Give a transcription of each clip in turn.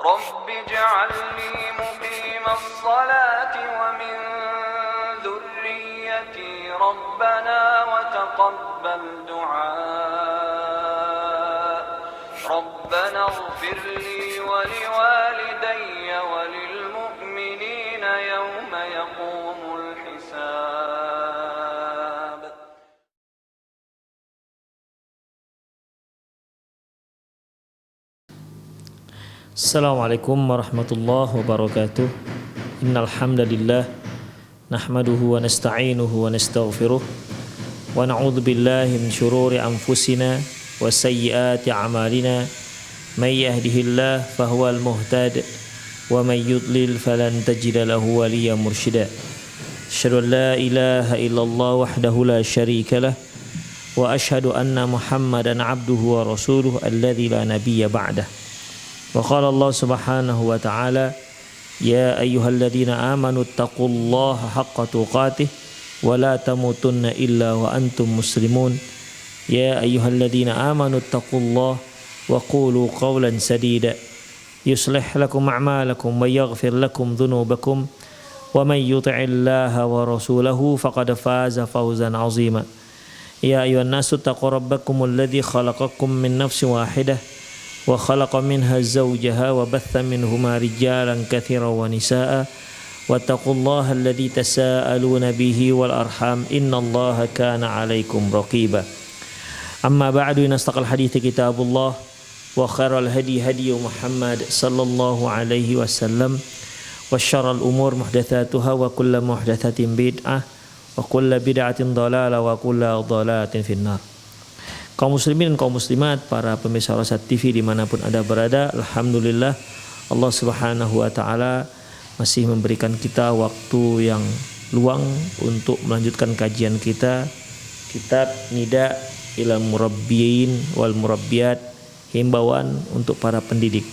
رب اجعلني مقيم الصلاة ومن ذريتي ربنا وتقبل دعاء ربنا اغفر لي ولوالدي وللمؤمنين يوم يقوم الحساب. Assalamualaikum warahmatullahi wabarakatuh. Innal hamdalillah nahmaduhu wa nasta'inuhu wa nastaghfiruh wa na'udzu billahi min shururi anfusina wa sayyiati a'malina may yahdihillahu fahuwal muhtad wa may yudlil falan tajida lahu waliyyan mursyida. Asyhadu an la ilaha illallah wahdahu la syarika lah wa asyhadu anna Muhammadan 'abduhu wa rasuluhu alladzi la nabiyya ba'dah. Wa qala Allah subhanahu wa ta'ala ya ayyuhalladzina amanu taqullaha haqqa tuqatih wa la tamutunna illa wa antum muslimun. Ya ayyuhalladzina amanu taqullaha wa qulu qawlan sadida yuslih lakum a'malakum wa yaghfir lakum dhunubakum wa man yuti'illaha wa rasulahu faqad faza fawzan 'azima. Ya ayyuhan nasu taqu rabbakumul ladzi khalaqakum min nafsin wahidah wa khalaqa minha zawjaha wa batha minhuma rijalan katsiran wa nisaa wattaqullaha alladzi tasaaluna bihi wal arham innallaha kana 'alaikum raqiba. Amma ba'du, inastaqal hadithi kitabullah wa khairal hadi hadi Muhammad sallallahu alaihi wasallam wa syarrul umur muhdatsatuha wa kullu muhdatsatin bid'ah wa kullu bid'atin dhalalah wa kullu dhalalatin finnar. Kaum muslimin dan kaum muslimat, para pemirsa Rosat TV dimanapun Anda berada, alhamdulillah Allah subhanahu wa ta'ala masih memberikan kita waktu yang luang untuk melanjutkan kajian kita, kitab Nida ilal Murabbiyin wal Murabbiyat, himbauan untuk para pendidik.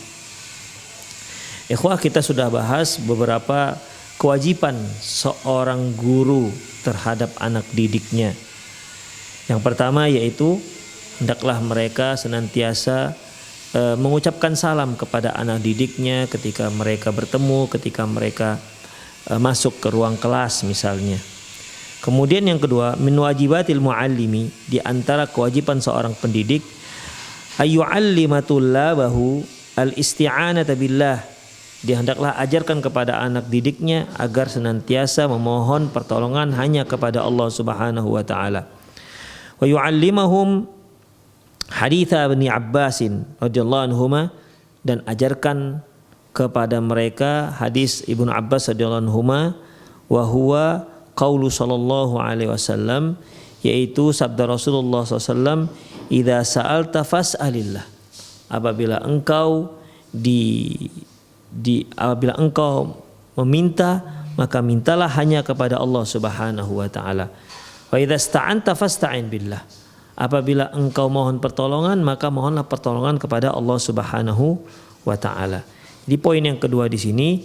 Ikhwah, kita sudah bahas beberapa kewajiban seorang guru terhadap anak didiknya. Yang pertama yaitu hendaklah mereka senantiasa mengucapkan salam kepada anak didiknya ketika mereka bertemu, ketika mereka masuk ke ruang kelas misalnya. Kemudian yang kedua, min wajibatil muallimi, di antara kewajiban seorang pendidik, ayyu'allima tullabahu al-isti'anata billah. Dia hendaklah ajarkan kepada anak didiknya agar senantiasa memohon pertolongan hanya kepada Allah Subhanahu wa taala. Wa yu'allimahum haditha Ibnu Abbasin radhiyallahu anhuma, dan ajarkan kepada mereka hadis Ibnu Abbas radhiyallahu anhuma, wa huwa qaulu sallallahu alaihi wasallam, yaitu sabda Rasulullah SAW, idza sa'alta fas'alillah. Apabila engkau apabila engkau meminta, maka mintalah hanya kepada Allah Subhanahu wa taala. Wa idza sta'anta fasta'in billah. Apabila engkau mohon pertolongan, maka mohonlah pertolongan kepada Allah Subhanahu wa taala. Di poin yang kedua di sini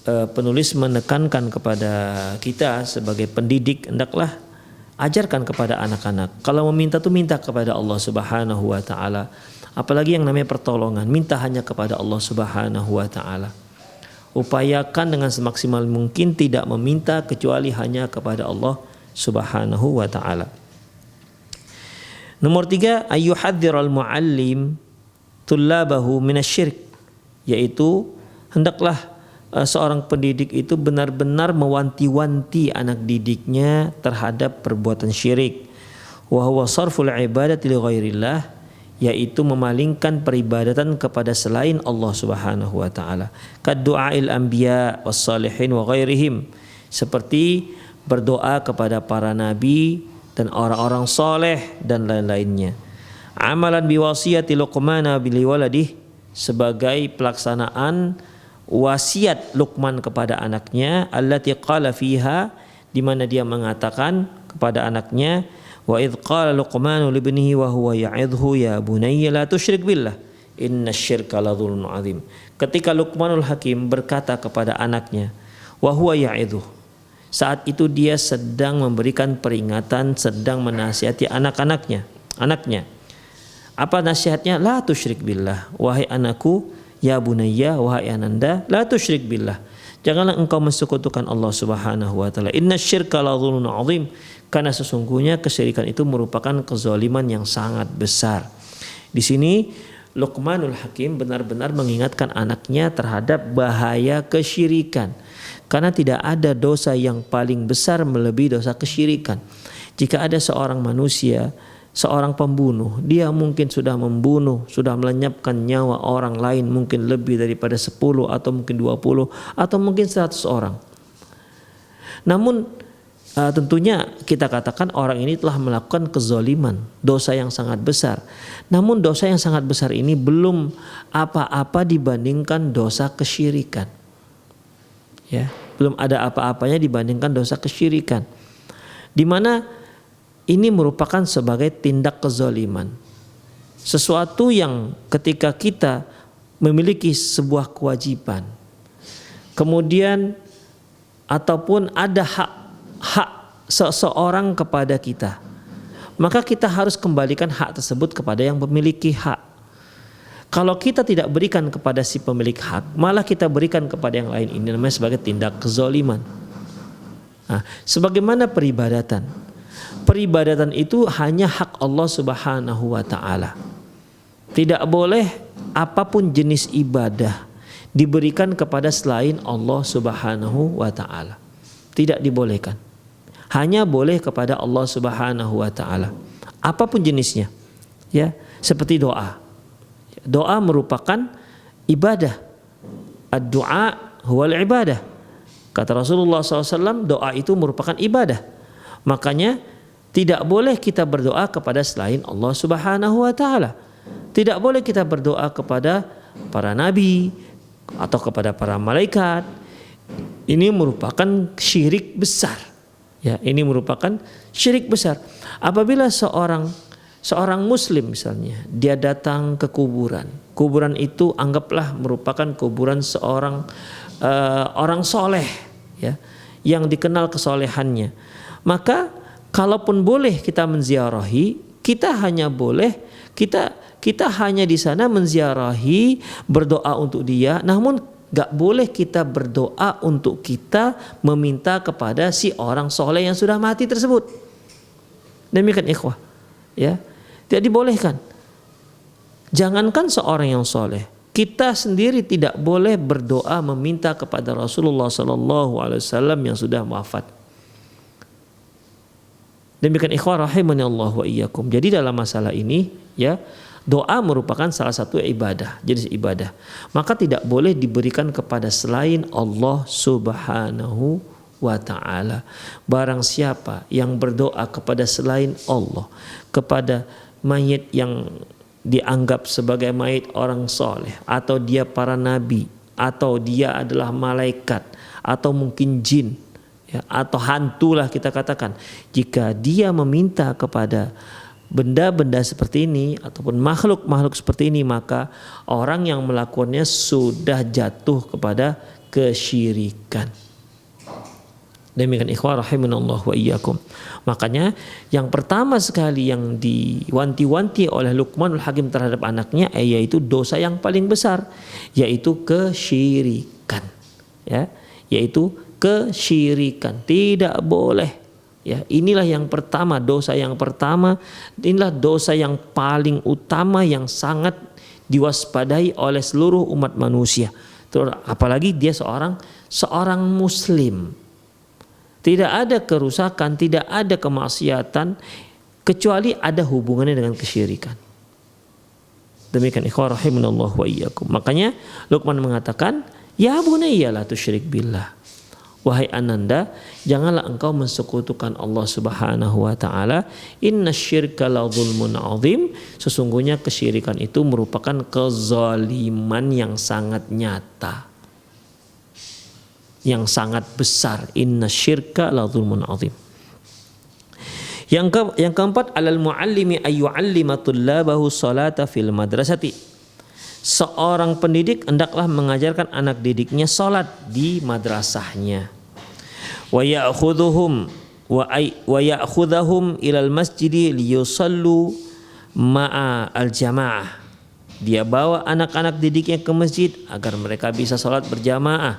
penulis menekankan kepada kita sebagai pendidik, hendaklah ajarkan kepada anak-anak. Kalau meminta tuh minta kepada Allah Subhanahu wa taala. Apalagi yang namanya pertolongan, minta hanya kepada Allah Subhanahu wa taala. Upayakan dengan semaksimal mungkin tidak meminta kecuali hanya kepada Allah Subhanahu wa taala. Nomor 3, ayyuhadziral muallim tullabahu minasyirik, yaitu hendaklah seorang pendidik itu benar-benar mewanti-wanti anak didiknya terhadap perbuatan syirik. Wa huwa sarful ibadati li ghairillah, yaitu memalingkan peribadatan kepada selain Allah Subhanahu wa taala. Kaddu'ail anbiya was salihin wa ghairihim, seperti berdoa kepada para nabi dan orang-orang soleh dan lain-lainnya. Amalan biwasiyati Luqman bili waladih, sebagai pelaksanaan wasiat Luqman kepada anaknya, allati qala fiha, di mana dia mengatakan kepada anaknya, wa idz qala Luqmanu libnihi wa huwa ya'idhu ya bunayya la tusyrik billah innasyirka la dzulmun adzim. Ketika Luqmanul Hakim berkata kepada anaknya, wa huwa ya'idhu, saat itu dia sedang memberikan peringatan, sedang menasihati anaknya. Apa nasihatnya? La tusyrik billah, wahai anakku, Ya bunayya, wahai ananda, la tusyrik billah. Janganlah engkau mensekutukan Allah Subhanahu wa taala. Innasyirka la dzulmun 'adzim. Karena sesungguhnya kesyirikan itu merupakan kezaliman yang sangat besar. Di sini Luqmanul Hakim benar-benar mengingatkan anaknya terhadap bahaya kesyirikan. Karena tidak ada dosa yang paling besar melebihi dosa kesyirikan. Jika ada seorang manusia, seorang pembunuh, dia mungkin sudah membunuh, sudah melenyapkan nyawa orang lain mungkin lebih daripada 10 atau mungkin 20 atau mungkin 100 orang. Namun tentunya kita katakan orang ini telah melakukan kezaliman, dosa yang sangat besar. Namun dosa yang sangat besar ini belum apa-apa dibandingkan dosa kesyirikan. Ya, belum ada apa-apanya dibandingkan dosa kesyirikan. Di mana ini merupakan sebagai tindak kezaliman. Sesuatu yang ketika kita memiliki sebuah kewajiban, kemudian ataupun ada hak seseorang kepada kita, maka kita harus kembalikan hak tersebut kepada yang memiliki hak. Kalau kita tidak berikan kepada si pemilik hak, malah kita berikan kepada yang lain, ini namanya sebagai tindak kezaliman. Nah, sebagaimana peribadatan. Peribadatan itu hanya hak Allah Subhanahu wa taala. Tidak boleh apapun jenis ibadah diberikan kepada selain Allah Subhanahu wa taala. Tidak dibolehkan. Hanya boleh kepada Allah Subhanahu wa taala. Apapun jenisnya. Ya, seperti doa. Doa merupakan ibadah. Ad-du'a huwal ibadah. Kata Rasulullah SAW, doa itu merupakan ibadah. Makanya tidak boleh kita berdoa kepada selain Allah Subhanahu wa taala. Tidak boleh kita berdoa kepada para nabi atau kepada para malaikat. Ini merupakan syirik besar. Ya, ini merupakan syirik besar. Apabila seorang muslim misalnya, dia datang ke kuburan. Kuburan itu anggaplah merupakan kuburan seorang orang soleh, ya, yang dikenal kesolehannya. Maka kalaupun boleh kita menziarahi, kita hanya boleh kita hanya di sana menziarahi, berdoa untuk dia. Namun gak boleh kita berdoa untuk kita meminta kepada si orang soleh yang sudah mati tersebut. Demikian ikhwah, ya, tidak dibolehkan. Jangankan seorang yang soleh, kita sendiri tidak boleh berdoa meminta kepada Rasulullah SAW yang sudah wafat. Demikian ikhwah rahimani Allah wa iyyakum. Jadi dalam masalah ini, ya, doa merupakan salah satu ibadah, jenis ibadah. Maka tidak boleh diberikan kepada selain Allah Subhanahu wa ta'ala. Barang siapa yang berdoa kepada selain Allah, kepada mayit yang dianggap sebagai mayit orang soleh, atau dia para nabi, atau dia adalah malaikat, atau mungkin jin, ya, atau hantulah kita katakan. Jika dia meminta kepada benda-benda seperti ini ataupun makhluk-makhluk seperti ini, maka orang yang melakukannya sudah jatuh kepada kesyirikan. Demikian ikhwah rahimanallah wa iyyakum. Makanya yang pertama sekali yang diwanti-wanti oleh Luqmanul Hakim terhadap anaknya yaitu dosa yang paling besar, yaitu kesyirikan. Ya, yaitu kesyirikan. Tidak boleh. Ya, inilah yang pertama, dosa yang pertama, inilah dosa yang paling utama yang sangat diwaspadai oleh seluruh umat manusia. Apalagi dia seorang muslim. Tidak ada kerusakan, tidak ada kemaksiatan kecuali ada hubungannya dengan kesyirikan. Demikian ikhwah rahimanallah wa iyyakum. Makanya Luqman mengatakan, ya bunayya la tusyrik billah. Wahai ananda, janganlah engkau mensekutukan Allah Subhanahu wa taala. Innasyirka la dzulmun 'adzim. Sesungguhnya kesyirikan itu merupakan kezaliman yang sangat nyata, yang sangat besar. Innasyirka la dzulmun 'adzim. Yang keempat, alal muallimi ayyu'allima tullabahu salata fil madrasati. Seorang pendidik hendaklah mengajarkan anak didiknya salat di madrasahnya. Wa ya'khudhuhum ilal masjidi liyusallu ma'a al-jamaah. Dia bawa anak-anak didiknya ke masjid agar mereka bisa salat berjamaah.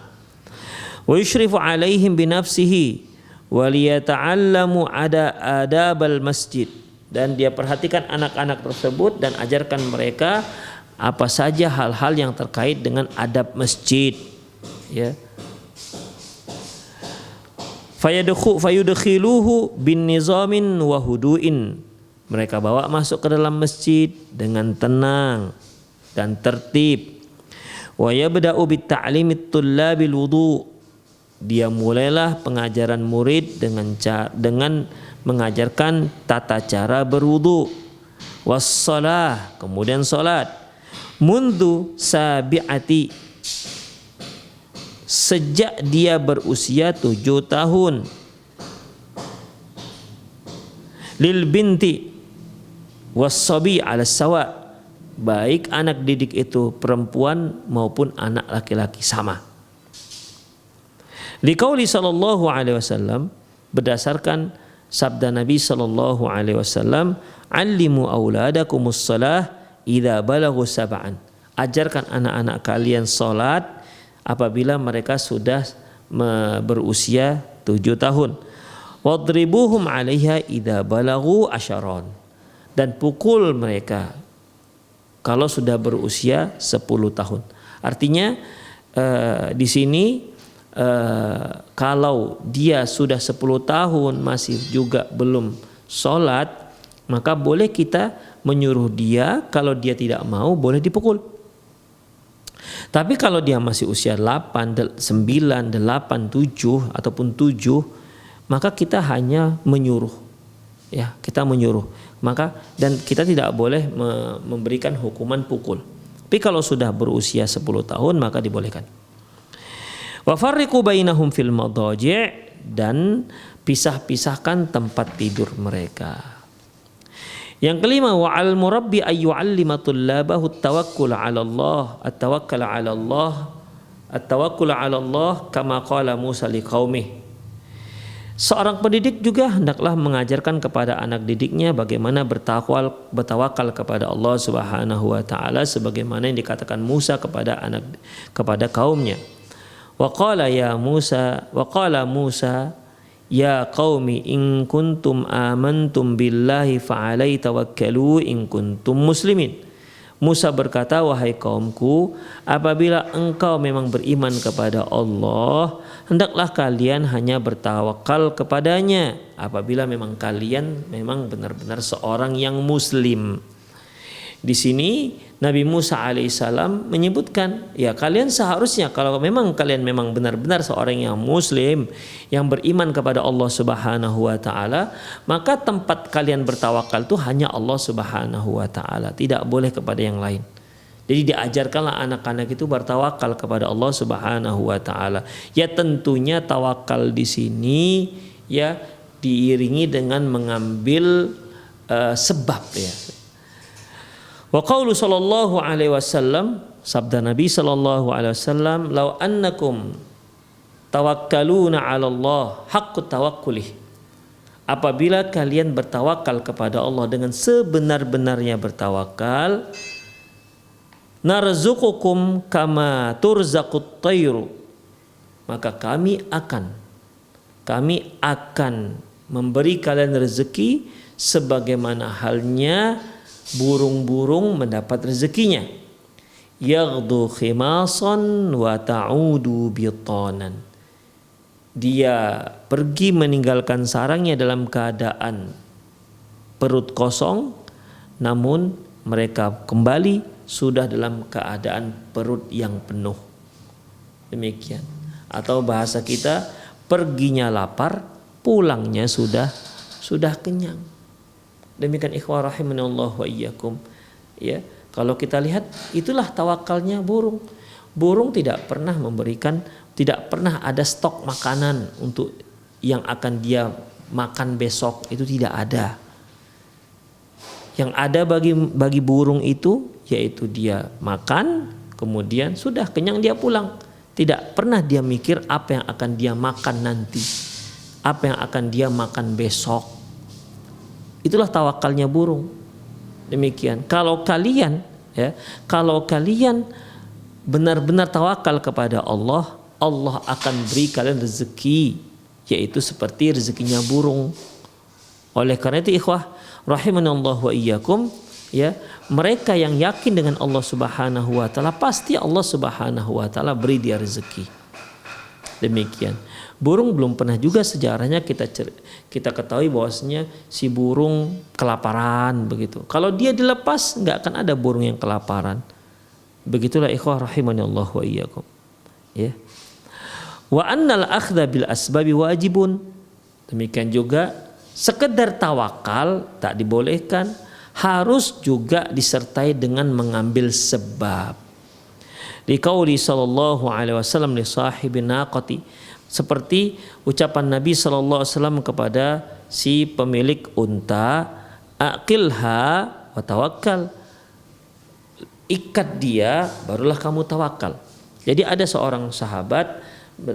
Wa yushrifu alaihim binafsihi wa liyata'allamu adabal masjid. Dan dia perhatikan anak-anak tersebut dan ajarkan mereka apa saja hal-hal yang terkait dengan adab masjid, ya. Fayudkhiluhu bin nizamin wa huduin. Mereka bawa masuk ke dalam masjid dengan tenang dan tertib. Wa yabda'u bit ta'limit tullabil wudu. Dia mulailah pengajaran murid dengan mengajarkan tata cara berwudu. Wassalah, kemudian salat. Mundu sabi'ati, sejak dia berusia 7 tahun. Lil binti wassabi ala sawa, baik anak didik itu perempuan maupun anak laki-laki sama. Liqauli sallallahu alaihi wasallam, berdasarkan sabda Nabi sallallahu alaihi wasallam, allimu auladakumus shalah idza balaghu sab'an. Ajarkan anak-anak kalian salat apabila mereka sudah berusia 7 tahun. Wadribuhum 'alaiha idza balaghu asharon. Dan pukul mereka kalau sudah berusia 10 tahun. Artinya di sini kalau dia sudah 10 tahun masih juga belum sholat, maka boleh kita menyuruh dia, kalau dia tidak mau boleh dipukul. Tapi kalau dia masih usia 8, 9, 8, 7 ataupun 7, maka kita hanya menyuruh. Ya, kita menyuruh. Maka dan kita tidak boleh memberikan hukuman pukul. Tapi kalau sudah berusia 10 tahun maka dibolehkan. Wa farriqu bainahum fil madaji', dan pisah-pisahkan tempat tidur mereka. Yang kelima, wa al murabbi ay yu'allima tullabahu at-tawakkul 'ala Allah, at-tawakkul 'ala Allah, at-tawakkul 'ala Allah kama qala Musa liqaumihi. Seorang pendidik juga hendaklah mengajarkan kepada anak didiknya bagaimana bertawakal kepada Allah Subhanahu wa taala sebagaimana yang dikatakan Musa kepada kaumnya. Wa qala Musa ya qaumi in kuntum amantum billahi fa alaihi tawakkalu in kuntum muslimin. Musa berkata, wahai kaumku, apabila engkau memang beriman kepada Allah, hendaklah kalian hanya bertawakal kepadanya apabila memang kalian memang benar-benar seorang yang muslim. Di sini Nabi Musa alaihissalam menyebutkan, ya kalian seharusnya kalau memang kalian memang benar-benar seorang yang muslim, yang beriman kepada Allah Subhanahu wa taala, maka tempat kalian bertawakal itu hanya Allah Subhanahu wa taala, tidak boleh kepada yang lain. Jadi diajarkanlah anak-anak itu bertawakal kepada Allah Subhanahu wa taala. Ya tentunya tawakal di sini ya diiringi dengan mengambil sebab ya. Wa qaulu sallallahu alaihi wasallam, sabda Nabi sallallahu alaihi wasallam, "Lau annakum tawakkaluna 'ala Allah haqqut tawakkuli." Apabila kalian bertawakal kepada Allah dengan sebenar-benarnya bertawakal, narzuqukum kama turzaqut tayru, maka kami akan memberi kalian rezeki sebagaimana halnya burung-burung mendapat rezekinya. Yaghdu khimasan wa ta'udu bitanan. Dia pergi meninggalkan sarangnya dalam keadaan perut kosong, namun mereka kembali sudah dalam keadaan perut yang penuh. Demikian. Atau bahasa kita, perginya lapar, pulangnya sudah kenyang. Demikian ikhwah rahimanallah wa iyyakum. Ya, kalau kita lihat itulah tawakalnya burung. Burung tidak pernah ada stok makanan untuk yang akan dia makan besok, itu tidak ada. Yang ada bagi burung itu yaitu dia makan, kemudian sudah kenyang dia pulang. Tidak pernah dia mikir apa yang akan dia makan nanti, apa yang akan dia makan besok. Itulah tawakalnya burung. Demikian. Kalau kalian ya, kalau kalian benar-benar tawakal kepada Allah, Allah akan beri kalian rezeki, yaitu seperti rezekinya burung. Oleh karena itu ikhwah rahimanallahu wa iyyakum, ya, mereka yang yakin dengan Allah Subhanahu wa taala, pasti Allah Subhanahu wa taala beri dia rezeki. Demikian. Burung belum pernah juga sejarahnya kita ketahui bahwasanya si burung kelaparan begitu. Kalau dia dilepas nggak akan ada burung yang kelaparan. Begitulah ikhwah rahimanallahu wa iyyakum. Ya. Wa annal akhdha bil asbabi wajibun. Demikian juga sekedar tawakal tak dibolehkan, harus juga disertai dengan mengambil sebab. Di qauli sallallahu alaihi wasallam li sahibin naqati, seperti ucapan Nabi sallallahu alaihi wasallam kepada si pemilik unta, aqilha wa tawakkal, ikat dia barulah kamu tawakal. Jadi ada seorang sahabat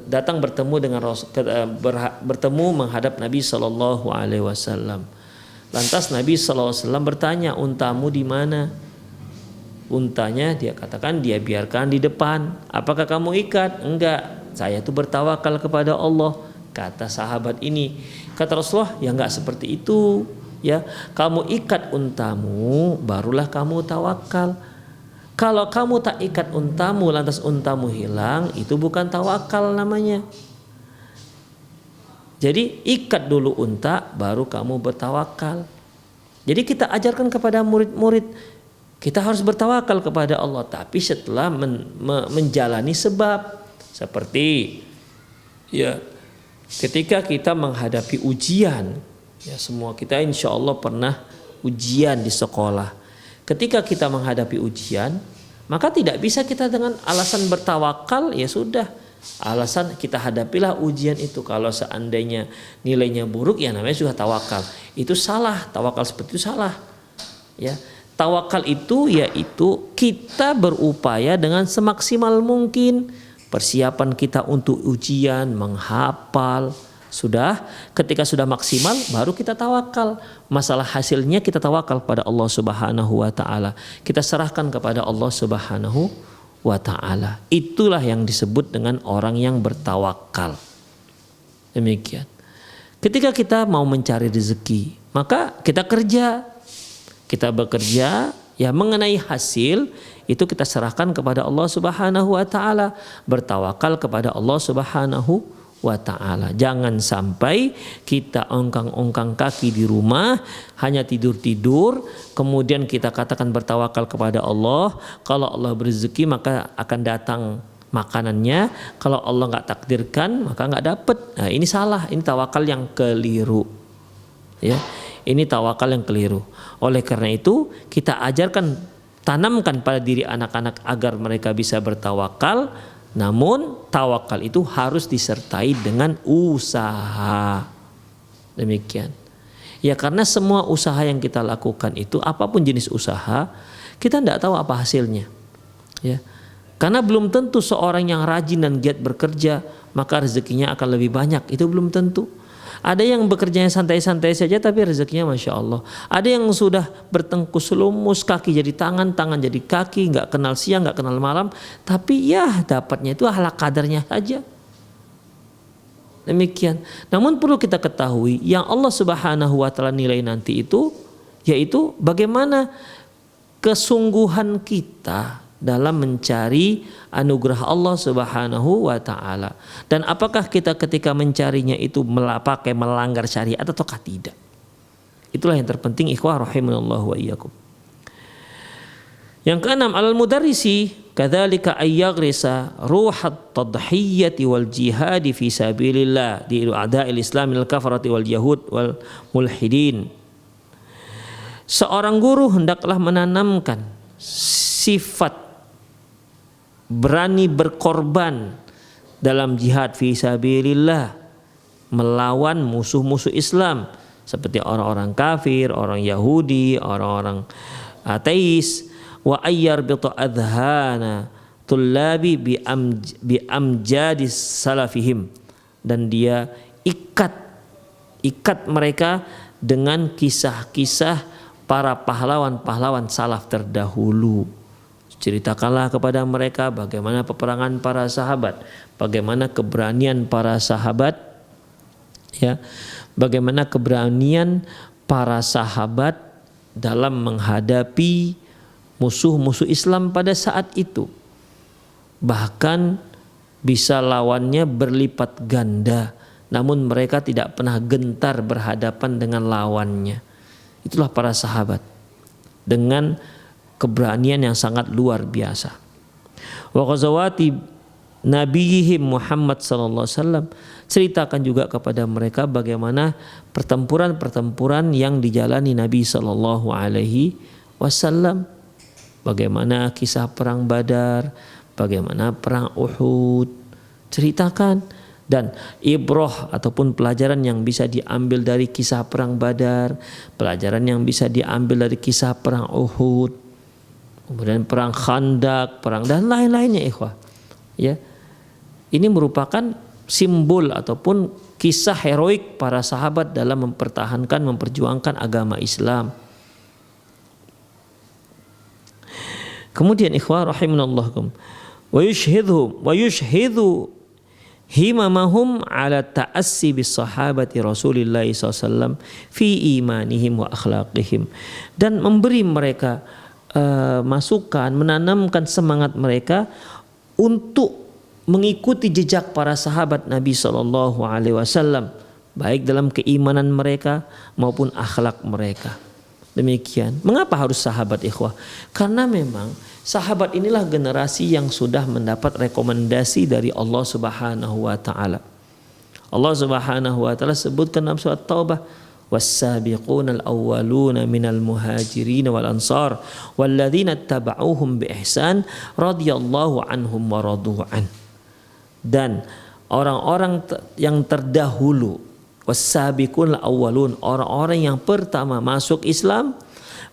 datang bertemu dengan bertemu menghadap Nabi sallallahu alaihi wasallam. Lantas Nabi sallallahu alaihi wasallam bertanya, untamu di mana? Untanya dia katakan dia biarkan di depan. Apakah kamu ikat? Enggak, saya itu bertawakal kepada Allah, kata sahabat ini. Kata Rasulullah, ya enggak seperti itu, ya. Kamu ikat untamu barulah kamu tawakal. Kalau kamu tak ikat untamu lantas untamu hilang, itu bukan tawakal namanya. Jadi ikat dulu unta baru kamu bertawakal. Jadi kita ajarkan kepada murid-murid, kita harus bertawakal kepada Allah, tapi setelah menjalani sebab. Seperti ya, ketika kita menghadapi ujian, ya semua kita insya Allah pernah ujian di sekolah. Ketika kita menghadapi ujian, maka tidak bisa kita dengan alasan bertawakal, ya sudah, alasan kita hadapilah ujian itu. Kalau seandainya nilainya buruk, ya namanya sudah tawakal. Itu salah, tawakal seperti itu salah. Ya, tawakal itu yaitu kita berupaya dengan semaksimal mungkin. Persiapan kita untuk ujian, menghafal, sudah, ketika sudah maksimal baru kita tawakal. Masalah hasilnya kita tawakal pada Allah Subhanahu wa taala. Kita serahkan kepada Allah Subhanahu wa taala. Itulah yang disebut dengan orang yang bertawakal. Demikian. Ketika kita mau mencari rezeki, maka kita kerja. Kita bekerja, ya mengenai hasil itu kita serahkan kepada Allah Subhanahu wa taala. Bertawakal kepada Allah Subhanahu wa ta'ala. Jangan sampai kita ongkang-ongkang kaki di rumah, hanya tidur-tidur, kemudian kita katakan bertawakal kepada Allah. Kalau Allah berzeki maka akan datang makanannya, kalau Allah nggak takdirkan maka nggak dapat. Nah, ini salah, ini tawakal yang keliru. Ya, ini tawakal yang keliru. Oleh karena itu kita ajarkan, tanamkan pada diri anak-anak agar mereka bisa bertawakal. Namun tawakal itu harus disertai dengan usaha. Demikian. Ya, karena semua usaha yang kita lakukan itu, apapun jenis usaha, kita tidak tahu apa hasilnya. Ya. Karena belum tentu seorang yang rajin dan giat bekerja maka rezekinya akan lebih banyak. Itu belum tentu. Ada yang bekerjanya santai-santai saja tapi rezekinya Masya Allah. Ada yang sudah bertengkus lumus, kaki jadi tangan, tangan jadi kaki, nggak kenal siang, nggak kenal malam, tapi ya dapatnya itu ala kadarnya saja. Demikian. Namun perlu kita ketahui yang Allah Subhanahu wa taala nilai nanti itu, yaitu bagaimana kesungguhan kita dalam mencari anugerah Allah Subhanahu wa taala, dan apakah kita ketika mencarinya itu pakai melanggar syariat ataukah tidak. Itulah yang terpenting ikhwah rahimanallahu wa iyyakum. Yang keenam, alal mudarrisi kadzalika ayyagrisa ruhat tadhiyyati wal jihad fi sabilillah di a'da'il islam al kafarati wal yahud wal mulhidin. Seorang guru hendaklah menanamkan sifat berani berkorban dalam jihad fi sabilillah, melawan musuh-musuh Islam seperti orang-orang kafir, orang Yahudi, orang-orang ateis. Wa ayyar bi adhana tullabi bi amjadis salafihim, dan dia ikat mereka dengan kisah-kisah para pahlawan-pahlawan salaf terdahulu. Ceritakanlah kepada mereka bagaimana peperangan para sahabat, bagaimana keberanian para sahabat, ya, bagaimana keberanian para sahabat dalam menghadapi musuh-musuh Islam pada saat itu. Bahkan bisa lawannya berlipat ganda, namun mereka tidak pernah gentar berhadapan dengan lawannya. Itulah para sahabat dengan keberanian yang sangat luar biasa. Wa ghazawati nabiyihim Muhammad sallallahu alaihi wasallam, ceritakan juga kepada mereka bagaimana pertempuran-pertempuran yang dijalani Nabi sallallahu alaihi wasallam. Bagaimana kisah perang Badar, bagaimana perang Uhud, ceritakan. Dan ibrah ataupun pelajaran yang bisa diambil dari kisah perang Badar, pelajaran yang bisa diambil dari kisah perang Uhud, kemudian perang Khandak, perang dan lain-lainnya, ikhwah. Ya. Ini merupakan simbol ataupun kisah heroik para sahabat dalam mempertahankan, memperjuangkan agama Islam. Kemudian ikhwah rahimanallahu wa yushhidhu himamahum ala ta'assi bis sahabati Rasulillah SAW fi imanihim wa akhlaqihim, dan memberi mereka masukan, menanamkan semangat mereka untuk mengikuti jejak para sahabat Nabi SAW, baik dalam keimanan mereka maupun akhlak mereka. Demikian. Mengapa harus sahabat, ikhwah? Karena memang sahabat inilah generasi yang sudah mendapat rekomendasi dari Allah Subhanahu wa taala. Allah Subhanahu wa taala sebutkan dalam surat Taubah, was-sabiqunal awwaluna minal muhajirin wal ansar walladzina tabauhum bi ihsan radhiyallahu anhum wa radu an. Dan orang-orang yang terdahulu, was-sabiqunal awwalun, orang-orang yang pertama masuk Islam,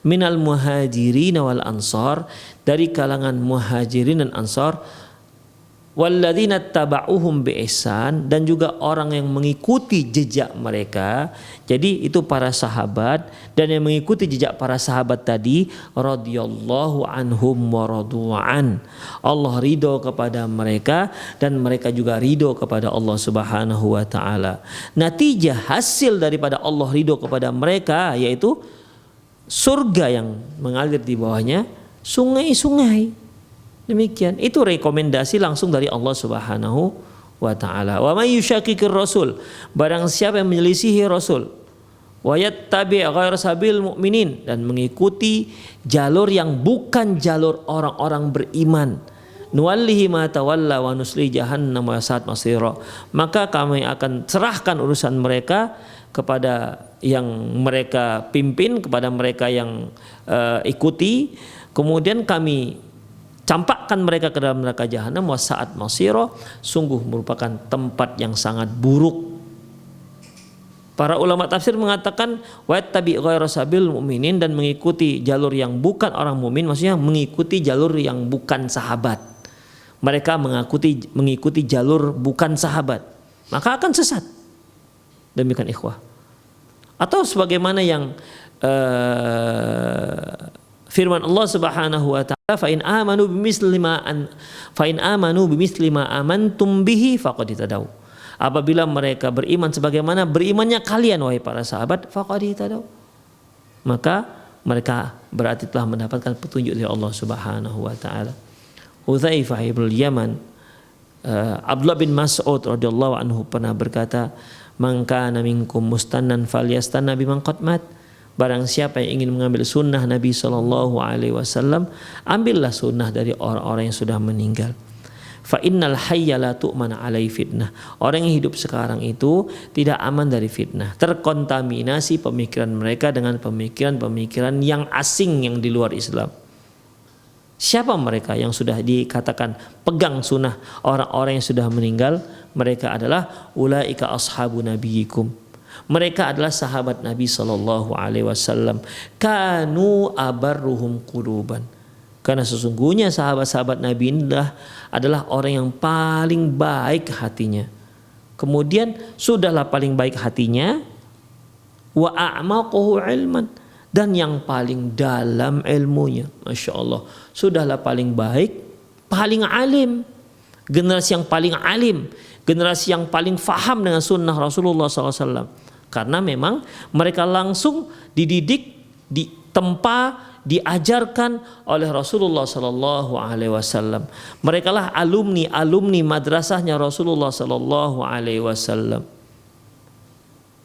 minal muhajirin wal ansar, dari kalangan muhajirin dan ansar, walladzina tabauhum bi ihsan, dan juga orang yang mengikuti jejak mereka. Jadi itu para sahabat, dan yang mengikuti jejak para sahabat tadi radhiyallahu anhum wa radu'an. Allah ridho kepada mereka dan mereka juga ridho kepada Allah Subhanahu wa taala. Natijah hasil daripada Allah ridho kepada mereka yaitu surga yang mengalir di bawahnya sungai-sungai. Demikian. Itu rekomendasi langsung dari Allah Subhanahu wa taala. Wa may yushaqiqir rasul, barang siapa yang menyelisihi Rasul, wa yattabi' ghayra sabil mu'minin, dan mengikuti jalur yang bukan jalur orang-orang beriman, nuwallihi ma tawalla wa nusli jahannam wa sa'at masira, maka kami akan serahkan urusan mereka kepada yang mereka pimpin, kepada mereka yang ikuti, kemudian kami campakkan mereka ke dalam neraka jahanam, wa sa'at masira, sungguh merupakan tempat yang sangat buruk. Para ulama tafsir mengatakan wa tabi' ghairu sabil mu'minin, dan mengikuti jalur yang bukan orang mukmin, maksudnya mengikuti jalur yang bukan sahabat. Mereka mengikuti jalur bukan sahabat, maka akan sesat. Demikian ikhwah. Atau sebagaimana yang firman Allah Subhanahu wa taala, fa in amanu bimithli ma amantum bihi faqad ihtadaw. Apabila mereka beriman sebagaimana berimannya kalian wahai para sahabat, faqad ihtadaw, maka mereka berarti telah mendapatkan petunjuk dari Allah Subhanahu wa taala. Hudzaifah ibn Yaman, Abdullah bin Mas'ud radhiyallahu anhu pernah berkata, man kana minkum mustannan falyastanna biman qad mat. Barang siapa yang ingin mengambil sunnah Nabi SAW, ambillah sunnah dari orang-orang yang sudah meninggal. Fa innal hayya la tu'man alai fitnah. Orang yang hidup sekarang itu tidak aman dari fitnah. Terkontaminasi pemikiran mereka dengan pemikiran-pemikiran yang asing yang di luar Islam. Siapa mereka yang sudah dikatakan pegang sunnah orang-orang yang sudah meninggal? Mereka adalah ulaika ashabu nabiyikum. Mereka adalah sahabat Nabi sallallahu alaihi wasallam. Kanu abarruhum quluban. Karena sesungguhnya sahabat-sahabat Nabi adalah orang yang paling baik hatinya. Kemudian sudahlah paling baik hatinya, wa a'maquhu ilman, dan yang paling dalam ilmunya. Masya Allah, sudahlah paling baik, paling alim, generasi yang paling alim, generasi yang paling faham dengan sunnah Rasulullah SAW. Karena memang mereka langsung dididik, ditempa, diajarkan oleh Rasulullah Sallallahu Alaihi Wasallam. Mereka lah alumni madrasahnya Rasulullah Sallallahu Alaihi Wasallam.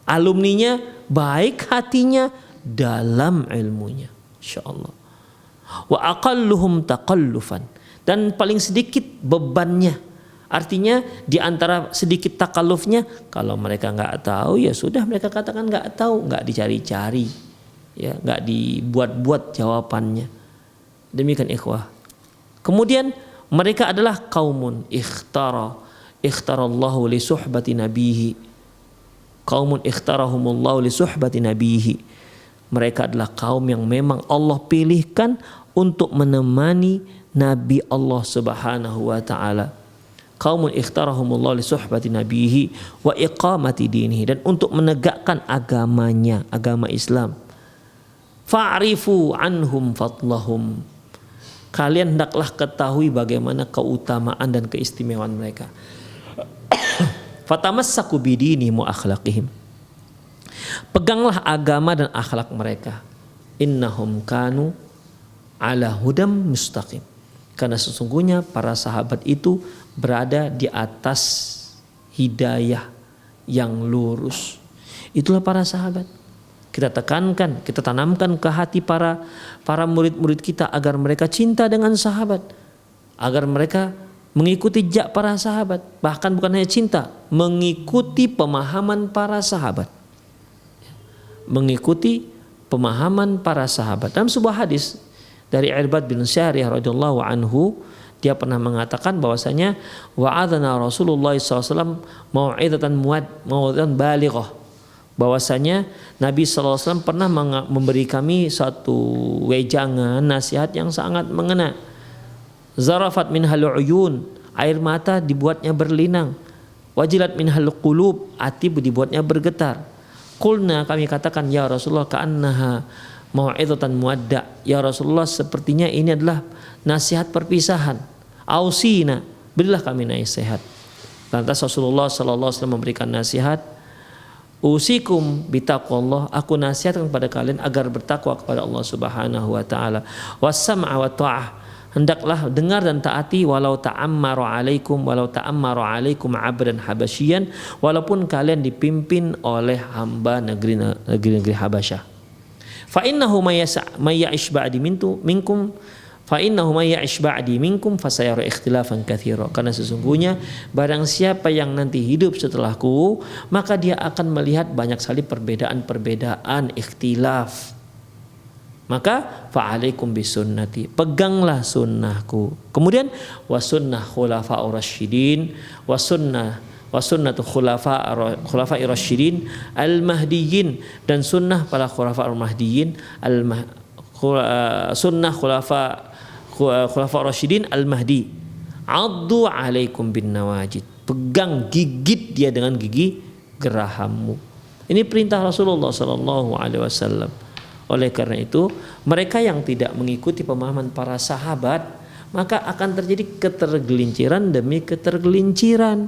Alumninya baik hatinya, dalam ilmunya, insyaallah. Wa aqalluhum taqallufan, dan paling sedikit bebannya. Artinya di antara sedikit takallufnya, kalau mereka nggak tahu ya sudah mereka katakan nggak tahu, nggak dicari-cari, ya nggak dibuat-buat jawabannya. Demikian ikhwah. Kemudian mereka adalah kaumun ikhtarallahu li suhbati nabihi. Kaumun ikhtarahumullahu li suhbati nabihi. Mereka adalah kaum yang memang Allah pilihkan untuk menemani Nabi Allah Subhanahu wa taala. Kaumun ikhtarahumullahu li suhbati nabihi wa iqamati dinihi, dan untuk menegakkan agamanya, agama Islam. Fa'rifu anhum fadlahum. Kalian hendaklah ketahui bagaimana keutamaan dan keistimewaan mereka. Fatamassaku bidinihim wa akhlaqihim. Peganglah agama dan akhlak mereka. Innahum kanu ala hudam mustaqim. Karena sesungguhnya para sahabat itu berada di atas hidayah yang lurus. Itulah para sahabat. Kita tekankan, kita tanamkan ke hati para murid-murid kita agar mereka cinta dengan sahabat, agar mereka mengikuti jejak para sahabat. Bahkan bukan hanya cinta, mengikuti pemahaman para sahabat. Mengikuti pemahaman para sahabat. Dalam sebuah hadis dari Irbad bin Syariyah radhiyallahu anhu, dia pernah mengatakan bahwasanya wa'adzana Rasulullah SAW mau'izatan balighah, bahwasanya Nabi SAW pernah memberi kami satu wejangan nasihat yang sangat mengena. Zarafat minhal uyun, air mata dibuatnya berlinang. Wajilat minhal qulub, hati dibuatnya bergetar. Qulna, kami katakan ya Rasulullah ka'annaha mau'izatan muwadda', ya Rasulullah sepertinya ini adalah nasihat perpisahan. Ausina, berilah kami nasihat. Lantas Rasulullah sallallahu alaihi wasallam memberikan nasihat, usikum bitaqwallah, aku nasihatkan kepada kalian agar bertakwa kepada Allah Subhanahu wa taala. Wassam'a wa ta'ah, hendaklah dengar dan taati walau ta'ammaru alaikum abdan habasyian, walaupun kalian dipimpin oleh hamba negeri Habasyah. Fa innahu may ya'ish ba'di minkum fasayara ikhtilafan katsira. Karena sesungguhnya barang siapa yang nanti hidup setelahku, maka dia akan melihat banyak sekali perbedaan-perbedaan, ikhtilaf. Maka fa'alaikum bisunnati, peganglah sunnahku. Kemudian wasunnah khulafa'ur rasyidin, wasunnatu khulafa'ir rasyidin al-mahdiyyin, dan sunnah para khulafa'ur mahdiyyin, sunnah khulafa'ur rasyidin al-mahdi. Addu alaikum bin nawajid, pegang, gigit dia dengan gigi gerahammu. Ini perintah Rasulullah sallallahu alaihi wasallam. Oleh karena itu, mereka yang tidak mengikuti pemahaman para sahabat, maka akan terjadi ketergelinciran demi ketergelinciran.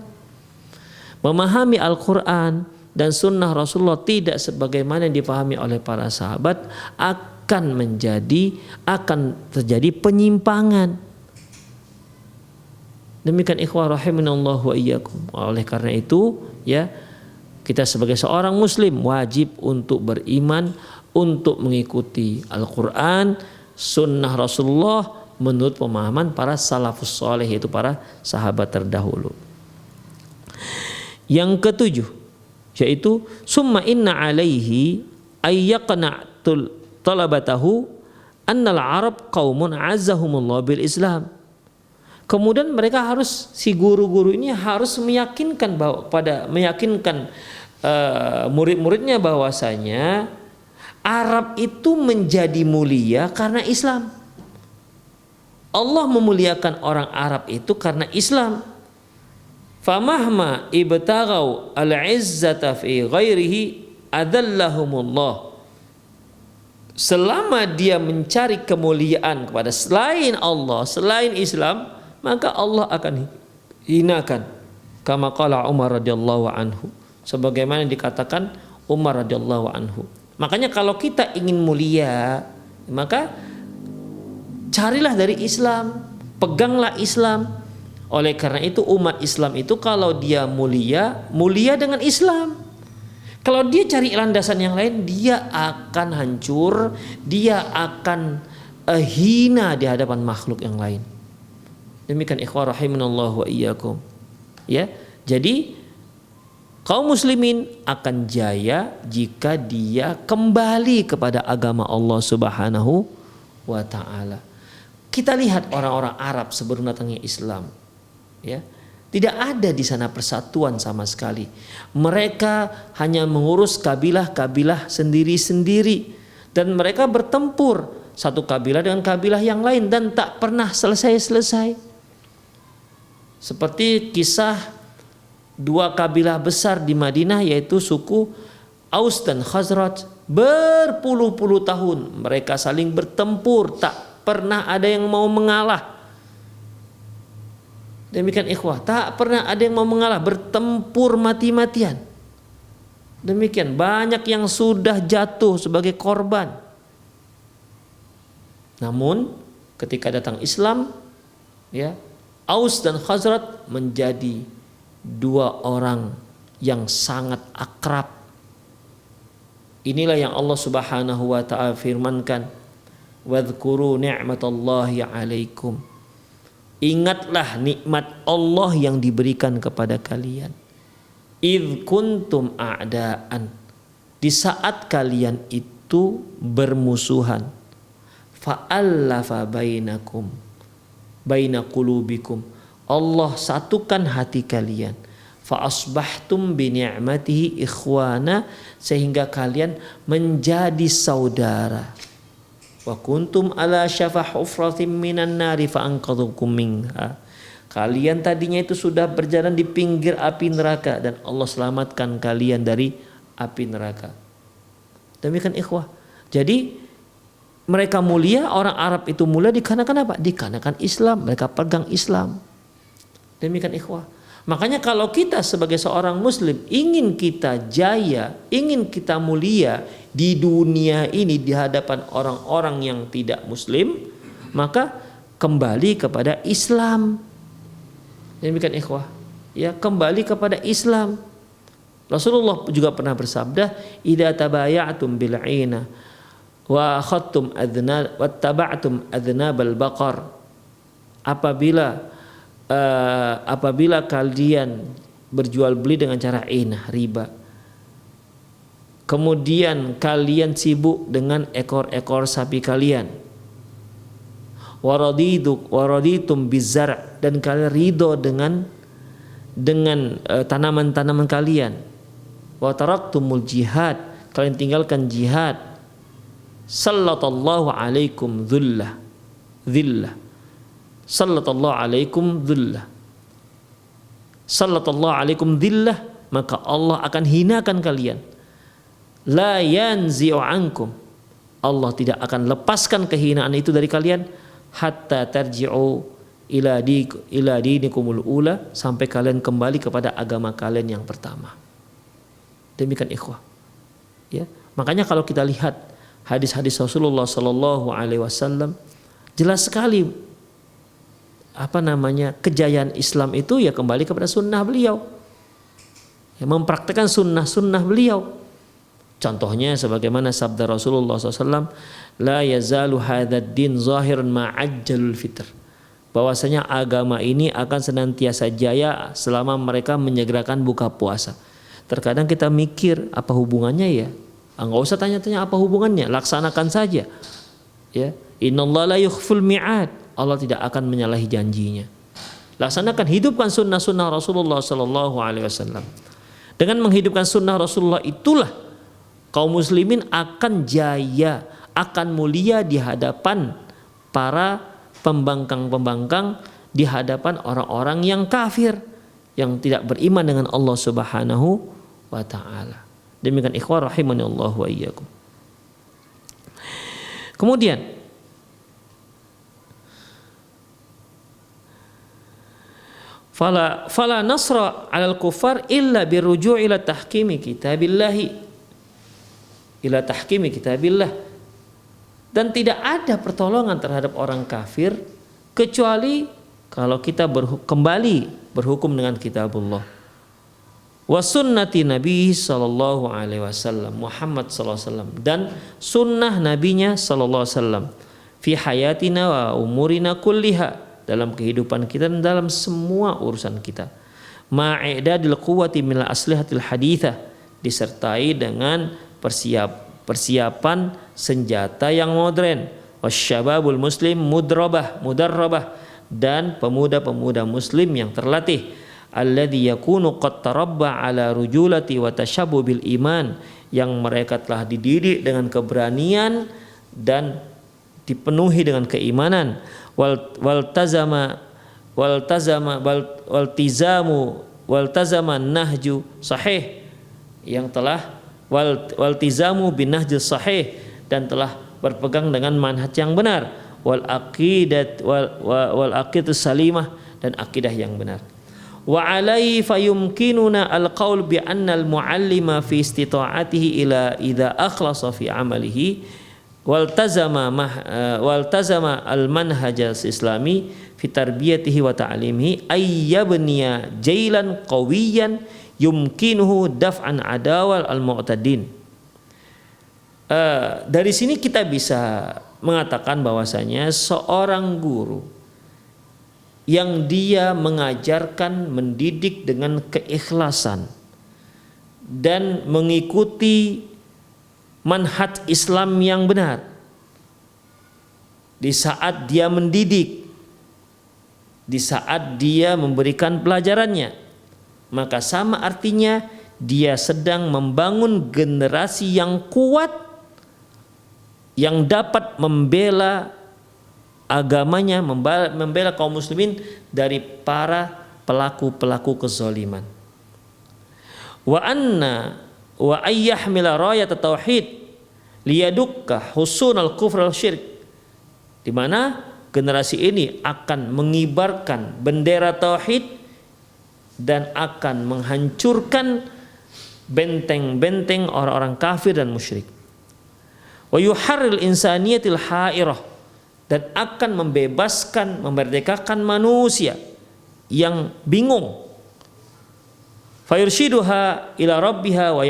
Memahami Al-Quran dan sunnah Rasulullah tidak sebagaimana yang dipahami oleh para sahabat akan terjadi penyimpangan. Demikian ikhwah rahimanallahu wa iyyakum. Oleh karena itu, ya, kita sebagai seorang muslim wajib untuk beriman, untuk mengikuti Al-Quran, sunnah Rasulullah menurut pemahaman para salafus soleh, yaitu para sahabat terdahulu. Yang ketujuh, yaitu summa inna alaihi ayyaqna'tul talabatahu annal arab qaumun azzahumullah bil Islam. Kemudian mereka harus, si guru-guru ini harus meyakinkan murid-muridnya bahwasanya Arab itu menjadi mulia karena Islam. Allah memuliakan orang Arab itu karena Islam. Famahma ibtaghaw al-izzata fi ghairihi adallahumullah. selama dia mencari kemuliaan kepada selain Allah, selain Islam, maka Allah akan hinakan. Kama qala Umar radhiyallahu anhu, sebagaimana dikatakan Umar radhiyallahu anhu. Makanya kalau kita ingin mulia, maka carilah dari Islam, peganglah Islam. Oleh karena itu umat Islam itu kalau dia mulia, mulia dengan Islam. Kalau dia cari landasan yang lain, dia akan hancur, dia akan hina di hadapan makhluk yang lain. Demikian ikhwah rahimanallahu wa iyyakum. Ya, jadi kaum muslimin akan jaya jika dia kembali kepada agama Allah Subhanahu wa taala. Kita lihat orang-orang Arab sebelum datangnya Islam, ya. Tidak ada di sana persatuan sama sekali. Mereka hanya mengurus kabilah-kabilah sendiri-sendiri dan mereka bertempur satu kabilah dengan kabilah yang lain dan tak pernah selesai-selesai. Seperti kisah dua kabilah besar di Madinah, yaitu suku Aus dan Khazraj. Berpuluh-puluh tahun mereka saling bertempur, tak pernah ada yang mau mengalah. Demikian ikhwah, tak pernah ada yang mau mengalah, bertempur mati-matian. Demikian banyak yang sudah jatuh sebagai korban. Namun ketika datang Islam, ya, Aus dan Khazraj menjadi dua orang yang sangat akrab. Inilah yang Allah Subhanahu wa taala firmankan, "Wadhkuru ni'matallahi 'alaikum." Ingatlah nikmat Allah yang diberikan kepada kalian. Idh kuntum a'daan. Di saat kalian itu bermusuhan. Fa'allafa bainakum. Baina qulubikum. Allah satukan hati kalian. Fa'asbahtum bini'matihi ikhwana. Sehingga kalian menjadi saudara. Wa kuntum ala syafa hufratin minan nari fa anqadhukum minha. Kalian tadinya itu sudah berjalan di pinggir api neraka dan Allah selamatkan kalian dari api neraka. Demikian ikhwah. Jadi mereka mulia, orang Arab itu mulia dikarenakan apa? Dikarenakan Islam, mereka pegang Islam. Demikian ikhwah. Makanya kalau kita sebagai seorang muslim ingin kita jaya, ingin kita mulia di dunia ini di hadapan orang-orang yang tidak muslim, maka kembali kepada Islam. Demikian ikhwah. Ya, kembali kepada Islam. Rasulullah juga pernah bersabda, "Idza tabaya'tum bil 'aina wa akhadtum adna wa taba'tum adnabal baqar." Apabila kalian berjual beli dengan cara inah, riba, kemudian kalian sibuk dengan ekor-ekor sapi kalian, waraditum bizar', dan kalian ridho dengan tanaman-tanaman kalian, wa taraktumul jihad, kalian tinggalkan jihad, sallallahu alaikum dhillah, sallallahu alaikum dhillah, sallallahu alaikum dhillah, maka Allah akan hinakan kalian. La yanzi'u ankum, Allah tidak akan lepaskan kehinaan itu dari kalian hatta tarji'u ila dinikumul ula, sampai kalian kembali kepada agama kalian yang pertama. Demikian ikhwah. Ya, makanya kalau kita lihat hadis-hadis Rasulullah sallallahu alaihi wasallam, jelas sekali kejayaan Islam itu ya kembali kepada sunnah beliau, ya, mempraktikkan sunnah beliau. Contohnya sebagaimana sabda Rasulullah SAW, la yazalu hadzal din zahiran ma'ajjalul fitr, bahwasanya agama ini akan senantiasa jaya selama mereka menyegerakan buka puasa. Terkadang kita mikir apa hubungannya ya, nggak usah tanya-tanya apa hubungannya, laksanakan saja. Ya, innallaha la yukhful mi'ad, Allah tidak akan menyalahi janjinya. Laksanakan, hidupkan sunnah-sunnah Rasulullah Sallallahu Alaihi Wasallam. Dengan menghidupkan sunnah Rasulullah itulah kaum muslimin akan jaya, akan mulia di hadapan para pembangkang-pembangkang, di hadapan orang-orang yang kafir, yang tidak beriman dengan Allah Subhanahu wa taala. Demikian ikhwah rahimani Allah wa iyyakum. Kemudian fala nasra 'alal kufar illa biruju' ila tahkimi kitabillah. Dan tidak ada pertolongan terhadap orang kafir kecuali kalau kita kembali berhukum dengan kitabullah wa sunnati Nabi sallallahu alaihi wasallam, Muhammad sallallahu alaihi wasallam, dan sunnah nabinya sallallahu alaihi wasallam fi hayatina wa umurina kulliha, dalam kehidupan kita dan dalam semua urusan kita. Ma'idadil quwwati minal aslihatil hadithah, disertai dengan persiapan senjata yang modern. Wasyababul muslim mudarrabah, dan pemuda-pemuda muslim yang terlatih. Alladhi yakunu qad tarabba ala rujulati wa tashabbu bil iman, yang mereka telah dididik dengan keberanian dan dipenuhi dengan keimanan. Waltazama nahju sahih, yang telah waltizamu bin nahju sahih, dan telah berpegang dengan manhaj yang benar, wal aqidah salimah, dan akidah yang benar. Wa alai fayumkinuna al-qaul bi anna al-muallima fi istita'atihi ila idza akhlasa fi amalihi waltazama al-manhaj al-islami fi tarbiyatihi wa ta'limihi ayyabniya jailan qawiyan yumkinuhu daf'an adawal al-mu'tadin. Dari sini kita bisa mengatakan bahwasanya seorang guru yang dia mengajarkan, mendidik dengan keikhlasan dan mengikuti manhaj Islam yang benar, di saat dia mendidik, di saat dia memberikan pelajarannya, maka sama artinya dia sedang membangun generasi yang kuat, yang dapat membela agamanya, membela kaum muslimin dari para pelaku-pelaku kezaliman. Wa ayyahmila rayat tauhid liyadukka husunal kufr wal syirk, di mana generasi ini akan mengibarkan bendera tauhid dan akan menghancurkan benteng-benteng orang-orang kafir dan musyrik. Wa yuharril insaniyatil hairah, dan akan membebaskan, memerdekakan manusia yang bingung. Fayurshiduha ila rabbiha wa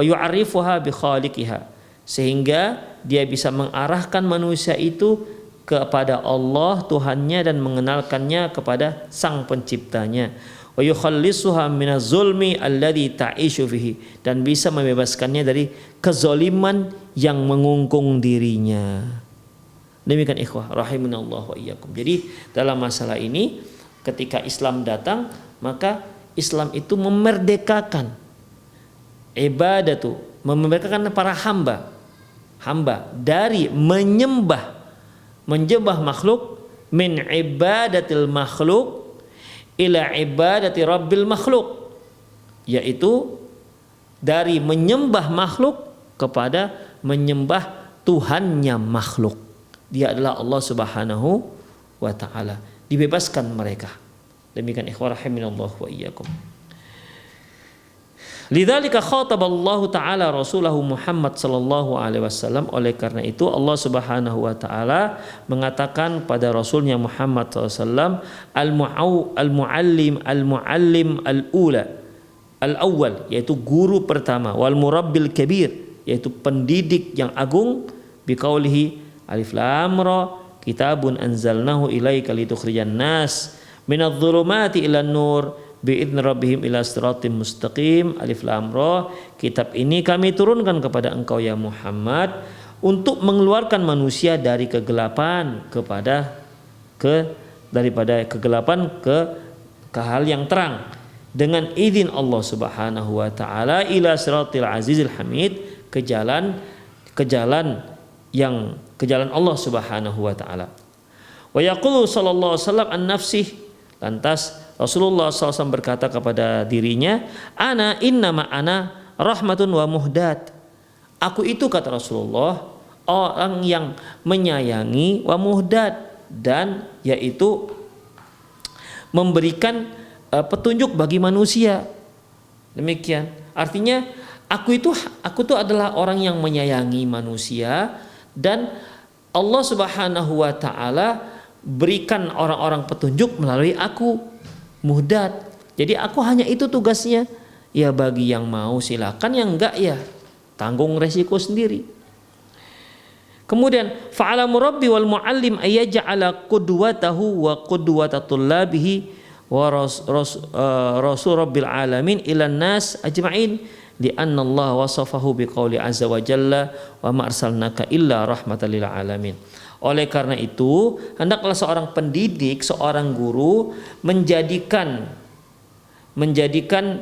yu'arifuha bi khaliqiha, sehingga dia bisa mengarahkan manusia itu kepada Allah Tuhannya dan mengenalkannya kepada Sang Penciptanya. Wa yukhallisuha minaz zulmi alladhi ta'ishu fihi, dan bisa membebaskannya dari kezaliman yang mengungkung dirinya. Demikian ikhwah rahimanallah wa iyyakum. Jadi dalam masalah ini ketika Islam datang, maka Islam itu memerdekakan ibadatu, memerdekakan para hamba dari menyembah makhluk, min ibadatil makhluk ila ibadati rabbil makhluk, yaitu dari menyembah makhluk kepada menyembah Tuhannya makhluk. Dia adalah Allah Subhanahu wa ta'ala. Dibebaskan mereka. Demikian ikhwah rahimanallah wa iyyakum. Lidzalika khataballahu ta'ala rasulahu Muhammad sallallahu alaihi wasallam. Oleh karena itu Allah Subhanahu wa ta'ala mengatakan pada rasulnya Muhammad sallallahu al-muallim al-awwal, yaitu guru pertama, wal murabbil kabir, yaitu pendidik yang agung, biqaulihi Alif Lam Ra, kitabun anzalnahu ilaika litukhrijan nas minadh-dhulumati ilan nur bi'idzni rabbihim ila siratim mustaqim. Alif Lam Ra, kitab ini kami turunkan kepada engkau ya Muhammad untuk mengeluarkan manusia dari kegelapan daripada kegelapan ke hal yang terang dengan izin Allah Subhanahu wa taala, ila siratil azizil hamid, ke jalan Allah Subhanahu wa taala. Wa yaqulu sallallahu alaihi wasallam an nafsih, lantas Rasulullah SAW berkata kepada dirinya, innama ana rahmatun wa muhdat. Aku itu, kata Rasulullah, orang yang menyayangi, wa muhdad, dan yaitu memberikan petunjuk bagi manusia. Demikian. Artinya aku tuh adalah orang yang menyayangi manusia, dan Allah Subhanahu wa taala berikan orang-orang petunjuk melalui aku, muhdad. Jadi aku hanya itu tugasnya. Ya bagi yang mau silakan, yang enggak ya tanggung resiko sendiri. Kemudian fa'ala murabbi wal muallim ayyaj'ala qudwatahu wa qudwata tullabihi wa rasul rabbil alamin ilan nas ajma'in li'anna Allah wasafahu biqauli azza wa jalla wa ma arsalnaka illa rahmatan lil alamin. Oleh karena itu, hendaklah seorang pendidik, seorang guru menjadikan menjadikan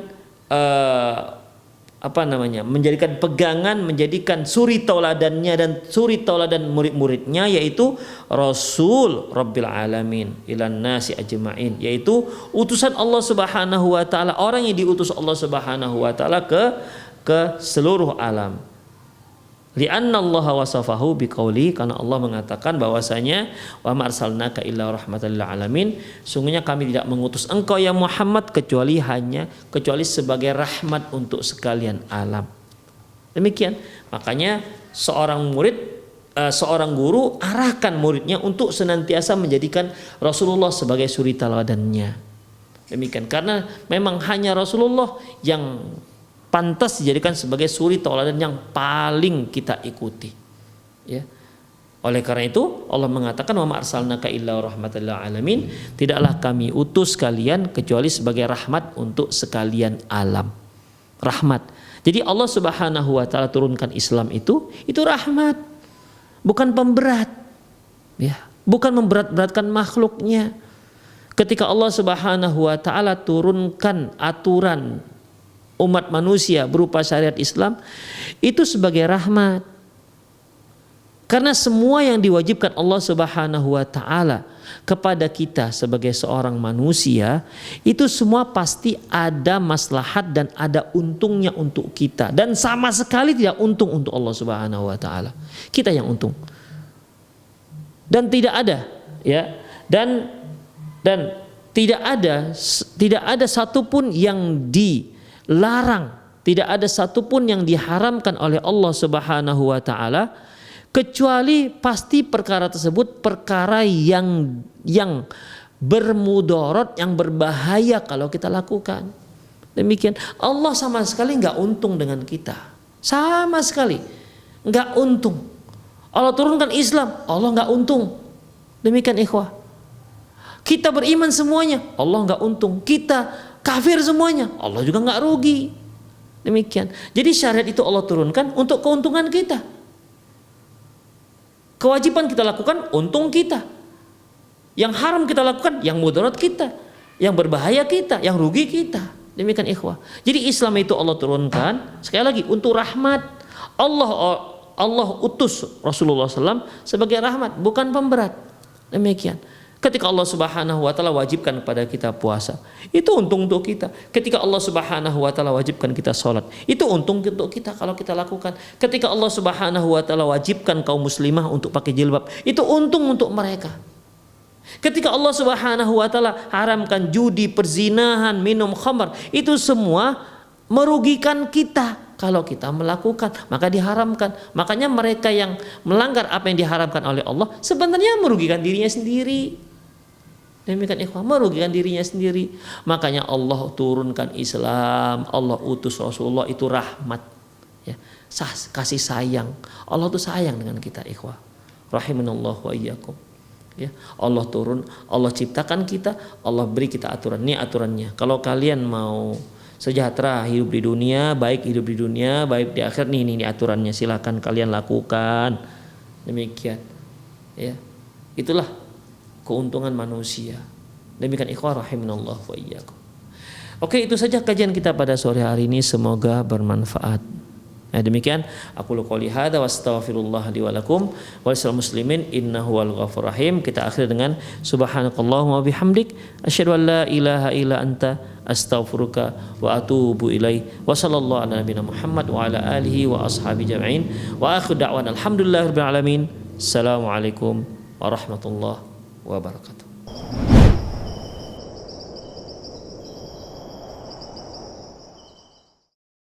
pegangan, menjadikan suri tauladannya dan suri tauladan murid-muridnya, yaitu Rasul Rabbil Alamin ilan nasi ajma'in, yaitu utusan Allah Subhanahu wa taala, orang yang diutus Allah Subhanahu wa taala ke seluruh alam. Li'anna Allah wasafahu biqauli, karena Allah mengatakan bahwasanya wa ma arsalnaka illa rahmatan lil alamin, sungguhnya kami tidak mengutus engkau ya Muhammad kecuali sebagai rahmat untuk sekalian alam. Demikian. Makanya seorang guru arahkan muridnya untuk senantiasa menjadikan Rasulullah sebagai suri tauladannya. Demikian, karena memang hanya Rasulullah yang pantas dijadikan sebagai suri tauladan yang paling kita ikuti, ya. Oleh karena itu Allah mengatakan wa ma arsalnaka illa rahmatan lil alamin, tidaklah kami utus kalian kecuali sebagai rahmat untuk sekalian alam. Rahmat. Jadi Allah Subhanahu wa taala turunkan Islam itu rahmat, bukan pemberat, ya, bukan memberat-beratkan makhluknya. Ketika Allah Subhanahu wa taala turunkan aturan umat manusia berupa syariat Islam, itu sebagai rahmat. Karena semua yang diwajibkan Allah Subhanahu wa taala kepada kita sebagai seorang manusia, itu semua pasti ada maslahat dan ada untungnya untuk kita, dan sama sekali tidak untung untuk Allah Subhanahu wa taala. Kita yang untung. Dan tidak ada, ya. Dan tidak ada satupun yang dilarang, tidak ada satupun yang diharamkan oleh Allah Subhanahu wa taala, kecuali pasti perkara tersebut perkara yang bermudarat, yang berbahaya kalau kita lakukan. Demikian. Allah sama sekali nggak untung dengan kita, sama sekali nggak untung. Allah turunkan Islam, Allah nggak untung. Demikian ikhwah. Kita beriman semuanya, Allah nggak untung. Kita kafir semuanya, Allah juga nggak rugi. Demikian. Jadi syariat itu Allah turunkan untuk keuntungan kita. Kewajiban kita lakukan, untung kita. Yang haram kita lakukan, yang mudarat kita, yang berbahaya kita, yang rugi kita. Demikian ikhwah. Jadi Islam itu Allah turunkan sekali lagi untuk rahmat. Allah utus Rasulullah SAW sebagai rahmat, bukan pemberat. Demikian. Ketika Allah Subhanahu wa taala wajibkan kepada kita puasa, itu untung untuk kita. Ketika Allah Subhanahu wa taala wajibkan kita salat, itu untung untuk kita kalau kita lakukan. Ketika Allah Subhanahu wa taala wajibkan kaum muslimah untuk pakai jilbab, itu untung untuk mereka. Ketika Allah Subhanahu wa taala haramkan judi, perzinahan, minum khamar, itu semua merugikan kita. Kalau kita melakukan, maka diharamkan. Makanya mereka yang melanggar apa yang diharamkan oleh Allah sebenarnya merugikan dirinya sendiri. Demikian ikhwah, merugikan dirinya sendiri. Makanya Allah turunkan Islam, Allah utus Rasulullah, itu rahmat, ya, kasih sayang. Allah tuh sayang dengan kita ikhwah. Rahimanallah wa iyyakum. Ya, Allah turun, Allah ciptakan kita, Allah beri kita aturan. Ini aturannya. Kalau kalian mau sejahtera hidup di dunia, baik hidup di dunia, baik di akhir, ini aturannya, silakan kalian lakukan. Demikian. Ya. Itulah keuntungan manusia. Demikian ikhwah rahimanallah wa iyyakum. Oke, itu saja kajian kita pada sore hari ini, semoga bermanfaat. Nah, demikian aku qouli hadza wa astaghfirullah li wa lakum wa lisal muslimin innahu wal ghafurur rahim. Kita akhiri dengan subhanakallahumma wa bihamdik asyhadu an la ilaha illa anta astaghfiruka wa atubu ilaik. Wa sallallahu ala nabiyina Muhammad wa ala alihi wa ashabi jama'in. Wa akhiru da'wana alhamdulillahirabbil alamin. Assalamualaikum warahmatullahi wabarakatuh.